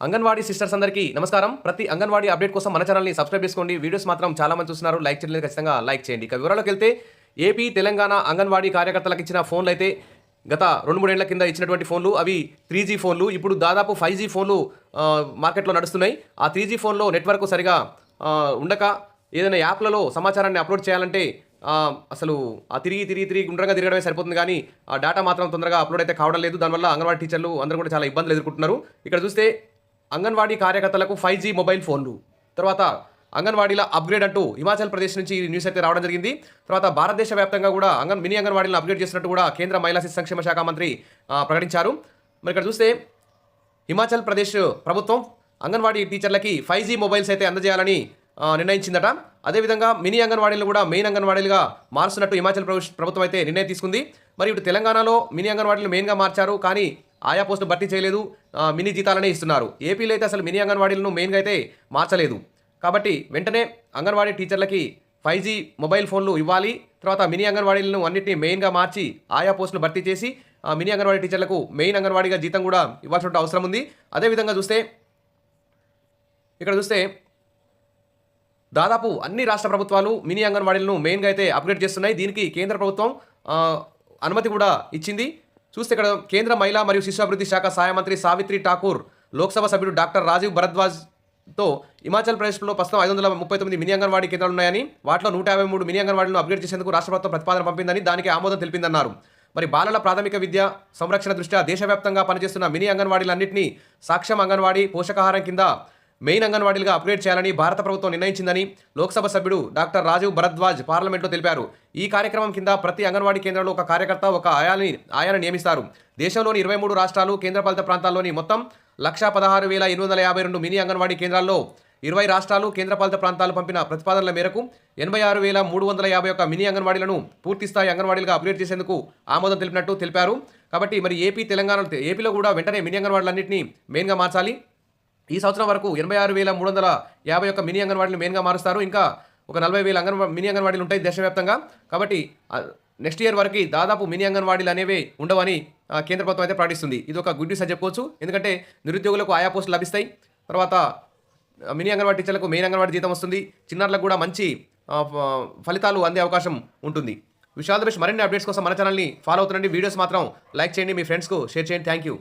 Anganwadi sisters అందరికీ నమస్కారం. ప్రతి అంగన్వాడీ అప్డేట్ కోసం మన ఛానల్ని సబ్స్క్రైబ్ చేసుకోండి. వీడియోస్ మాత్రం చాలా మంది చూస్తున్నారు, లైక్ చేయలేదు, ఖచ్చితంగా లైక్ చేయండి. ఇక వివరాల్లోకి వెళ్తే ఏపీ, తెలంగాణ అంగన్వాడీ కార్యకర్తలకు ఇచ్చిన ఫోన్లు అయితే గత 2-3 ఏళ్ల కింద ఇచ్చినటువంటి ఫోన్లు అవి 3G ఫోన్లు. ఇప్పుడు దాదాపు 5G ఫోన్లు మార్కెట్లో నడుస్తున్నాయి. ఆ 3G ఫోన్లో నెట్వర్క్ సరిగా ఉండక ఏదైనా యాప్లలో సమాచారాన్ని అప్లోడ్ చేయాలంటే అసలు తిరిగి గుండ్రంగా తిరగడమే సరిపోతుంది, కానీ ఆ డేటా మాత్రం తొందరగా అప్లోడ్ అయితే కావడం లేదు. దానివల్ల అంగన్వాడీ టీచర్లు అందరూ కూడా చాలా ఇబ్బందులు ఎదుర్కొంటున్నారు. ఇక్కడ చూస్తే అంగన్వాడీ కార్యకర్తలకు 5G మొబైల్ ఫోన్లు, తర్వాత అంగన్వాడీల అప్గ్రేడ్ అంటూ హిమాచల్ ప్రదేశ్ నుంచి ఈ న్యూస్ అయితే రావడం జరిగింది. తర్వాత భారతదేశ వ్యాప్తంగా కూడా మినీ అంగన్వాడీలను అప్గ్రేడ్ చేసినట్టు కూడా కేంద్ర మహిళా శిశు సంక్షేమ శాఖ మంత్రి ప్రకటించారు. మరి ఇక్కడ చూస్తే హిమాచల్ ప్రదేశ్ ప్రభుత్వం అంగన్వాడీ టీచర్లకి 5G మొబైల్స్ అయితే అందజేయాలని నిర్ణయించిందట. అదేవిధంగా మినీ అంగన్వాడీలు కూడా మెయిన్ అంగన్వాడీలుగా మారుస్తున్నట్టు హిమాచల్ ప్రభుత్వం అయితే నిర్ణయం తీసుకుంది. మరి ఇప్పుడు తెలంగాణలో మినీ అంగన్వాడీలు మెయిన్గా మార్చారు, కానీ ఆయా పోస్టులు భర్తీ చేయలేదు, మినీ జీతాలనే ఇస్తున్నారు. ఏపీలో అయితే అసలు మినీ అంగన్వాడీలను మెయిన్గా అయితే మార్చలేదు. కాబట్టి వెంటనే అంగన్వాడీ టీచర్లకి 5G మొబైల్ ఫోన్లు ఇవ్వాలి. తర్వాత మినీ అంగన్వాడీలను అన్నింటినీ మెయిన్గా మార్చి ఆయా పోస్టులు భర్తీ చేసి మినీ అంగన్వాడీ టీచర్లకు మెయిన్ అంగన్వాడీగా జీతం కూడా ఇవ్వాల్సిన అవసరం ఉంది. అదేవిధంగా ఇక్కడ చూస్తే దాదాపు అన్ని రాష్ట్ర ప్రభుత్వాలు మినీ అంగన్వాడీలను మెయిన్గా అయితే అప్గ్రేడ్ చేస్తున్నాయి. దీనికి కేంద్ర ప్రభుత్వం అనుమతి కూడా ఇచ్చింది. చూస్తే ఇక్కడ కేంద్ర మహిళా మరియు శిశు అభివృద్ధి శాఖ సహాయ మంత్రి సావిత్రి ఠాకూర్, లోక్సభ సభ్యుడు డాక్టర్ రాజీవ్ భరద్వాజ్తో హిమాచల్ ప్రదేశ్లో ప్రస్తుతం 539 మినీ అంగన్వాడీ కేంద్రాలు ఉన్నాయని, వాటిలో 153 మినీ అంగన్వాడీలను అప్గ్రేడ్ చేసేందుకు రాష్ట్ర ప్రభుత్వం ప్రతిపాదన పంపిందని, దానికి ఆమోదం తెలిపిందన్నారు. మరి బాలల ప్రాథమిక విద్య సంరక్షణ దృష్ట్యా దేశవ్యాప్తంగా పనిచేస్తున్న మినీ అంగన్వాడీలన్నింటినీ సాక్ష్యం అంగన్వాడీ, పోషకాహారం కింద మెయిన్ అంగన్వాడీలుగా అప్గ్రేడ్ చేయాలని భారత ప్రభుత్వం నిర్ణయించిందని లోక్సభ సభ్యుడు డాక్టర్ రాజీవ్ భరద్వాజ్ పార్లమెంట్లో తెలిపారు. ఈ కార్యక్రమం కింద ప్రతి అంగన్వాడీ కేంద్రంలో ఒక కార్యకర్త, ఒక ఆయాని నియమిస్తారు. దేశంలోని 23 రాష్ట్రాలు, కేంద్రపాలిత ప్రాంతాల్లోని మొత్తం 116,852 మినీ అంగన్వాడీ కేంద్రాల్లో 20 రాష్ట్రాలు, కేంద్రపాలిత ప్రాంతాలు పంపిన ప్రతిపాదనల మేరకు 86,351 మినీ అంగన్వాడీలను పూర్తిస్థాయి అంగన్వాడీలుగా అప్గ్రేడ్ చేసేందుకు ఆమోదం తెలిపినట్టు తెలిపారు. కాబట్టి మరి ఏపీలో కూడా వెంటనే మినీ అంగన్వాడీలన్నింటినీ మెయిన్గా మార్చాలి. ఈ సంవత్సరం వరకు 86,351 మినీ అంగన్వాడీలు మెయిన్గా మారుస్తారు. ఇంకా ఒక 40,000 మినీ అంగన్వాడీలు ఉంటాయి దేశవ్యాప్తంగా. కాబట్టి నెక్స్ట్ ఇయర్ వరకు దాదాపు మినీ అంగన్వాడీలు అనేవి ఉండవని కేంద్ర ప్రభుత్వం అయితే ప్రకటిస్తుంది. ఇది ఒక గుడ్ న్యూస్ అని చెప్పుకోవచ్చు. ఎందుకంటే నిరుద్యోగులకు ఆయా పోస్టులు లభిస్తాయి. తర్వాత మినీ అంగన్వాడీ టీచర్లకు మెయిన్ అంగన్వాడీ జీతం వస్తుంది. చిన్నారులకు కూడా మంచి ఫలితాలు అందే అవకాశం ఉంటుంది. విషయాల మరిన్ని అప్డేట్స్ కోసం మన ఛానల్ని ఫాలో అవుతుండండి. వీడియోస్ మాత్రం లైక్ చేయండి, మీ ఫ్రెండ్స్కు షేర్ చేయండి. Thank you.